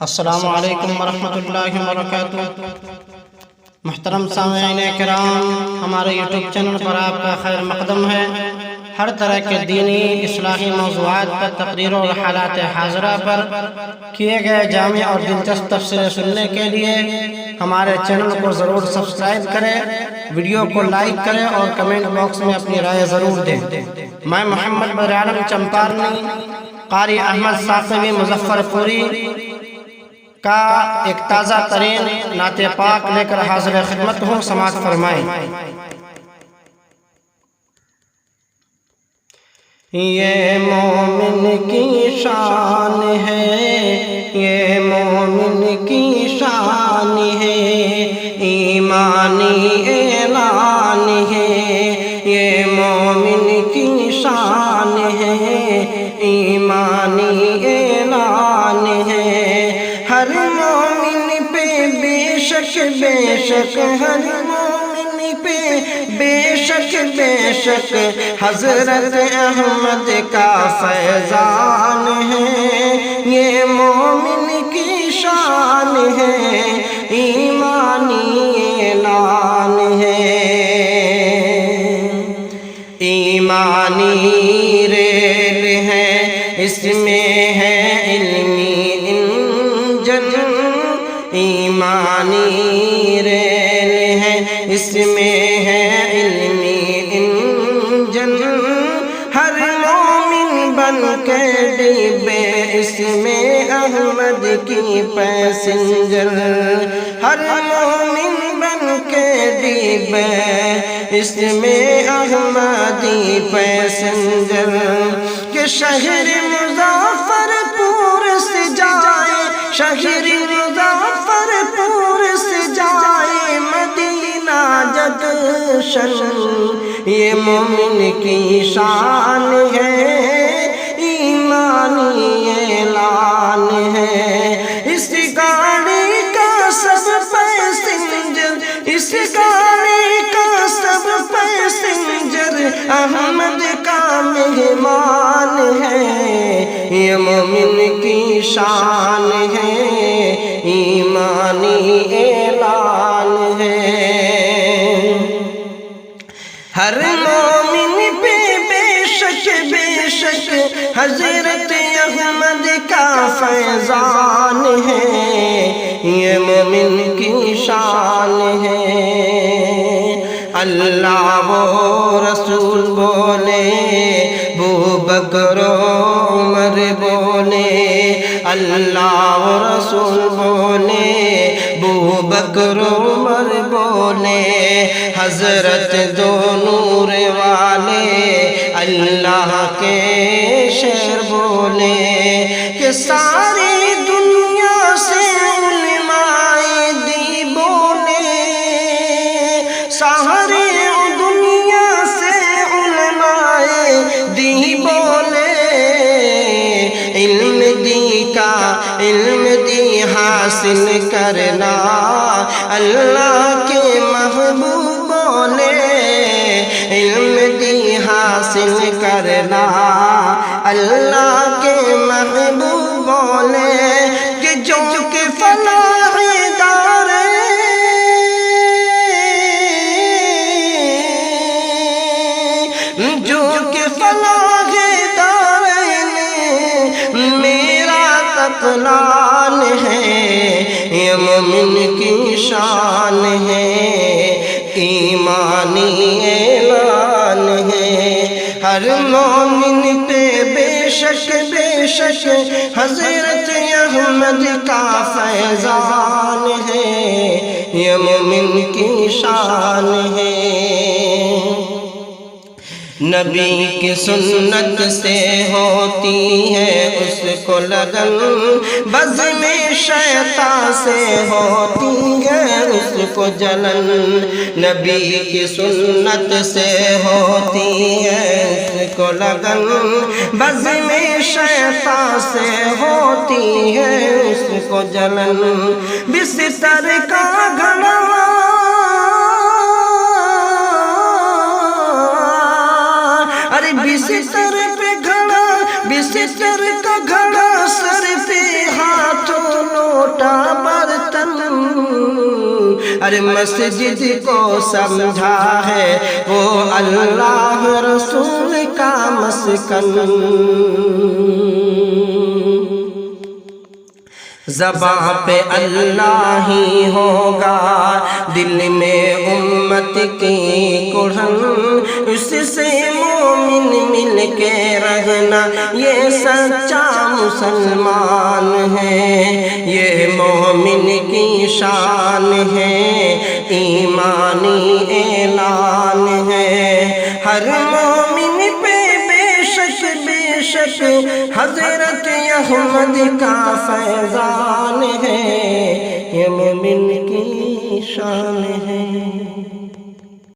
السلام علیکم ورحمۃ اللہ وبرکاتہ۔ محترم سامعین کرام، ہمارے یوٹیوب چینل پر آپ کا خیر مقدم ہے۔ ہر طرح کے دینی اصلاحی موضوعات پر تقریر اور حالات حاضرہ پر کیے گئے جامع اور دلچسپ تفسیریں سننے کے لیے ہمارے چینل کو ضرور سبسکرائب کریں، ویڈیو کو لائک کریں اور کمنٹ باکس میں اپنی رائے ضرور دیں۔ میں محمد بدر عالم چمپارنی، قاری احمد ثاقبی مظفر پوری کا ایک تازہ ترین نعت پاک لے کر حاضر خدمت ہوں، سماعت فرمائیں۔ یہ مومن کی شان ہے، یہ مومن کی شان ہے، ایمانی اعلان ہے۔ یہ مومن کی شان ہے، ایمانی اعلان ہے۔ ہر مومن پہ بے شک بے شک، ہر مومن پہ بے شک بے شک حضرت احمد کا فیضان ہے۔ یہ مومن کی شان ہے، ایمانی اعلان ہے۔ ایمانی ریل ہے، اس میں ہے علمی انجن۔ ایمانی ریل ہے، اس میں ہے علمی انجن۔ ہر مومن بن کے ڈیبے، اس میں احمد کی پیسنجر۔ ہر مومن بن کے ڈیبے، اس میں احمدی پیسنجر۔ کہ شہر مظفر پور سے جائے، شہر مظفر پور سے جائے مدینہ جنکشن۔ یہ مومن کی شان ہے، ایمانی اعلان ہے۔ اس گاڑی کا سب پیسنجر، اس گاڑی کا سب پیسنجر احمد کا مہمان ہے۔ یہ مومن کی شان ہے، ایمانی اعلان ہے۔ ہر مومن پہ بے شک بے شک حضرت احمد کا فیضان ہے۔ یہ مومن کی شان ہے۔ اللہ و رسول بولے، ابوبکر و عمر بولے۔ اللہ و رسول بولے، ابوبکر و عمر بولے۔ حضرت دو نور والے اللہ کے شعر بولے۔ کہ ساری دنیا سے علماء دی بولے، ساری دنیا سے علماء دی بولے۔ علم دی کا علم دی حاصل کرنا اللہ کے محبوب بولے۔ علم دی حاصل کرنا اللہ کے محبوب بولے۔ کہ جو کہ فلاح دارے، جو کہ فلاح دارین میرا قتلان ہے۔ یہ مومن کی شان ہے، ایمانی اعلان ہے۔ ہر مومن پہ بے شک بے شک حضرت احمد کا فیضان ہے۔ یہ مومن کی شان ہے۔ نبی کی سنت سے ہوتی ہے اس کو لگن، بزم شیطان سے ہوتی ہے اس کو جلن۔ نبی کی سنت سے ہوتی ہے اس کو لگن، بزم شیطان سے ہوتی ہے اس کو جلن۔ بستر کا گھڑا بستر پہ گھڑا، بستر کا گھڑا سر پہ ہاتھوں لوٹا برتن، ارے مسجد کو سمجھا ہے وہ اللہ رسول کا مسکن۔ زباں پہ اللہ ہی ہوگا، دل میں امت کی کڑھن، اس سے مومن مل کے رہنا یہ سچا مسلمان ہے، یہ مومن کی شان ہے، ایمانی اعلان ہے۔ ہر مومن پہ بے شک حضرت احمد کا فیضان ہے، یہ مومن کی شان ہے۔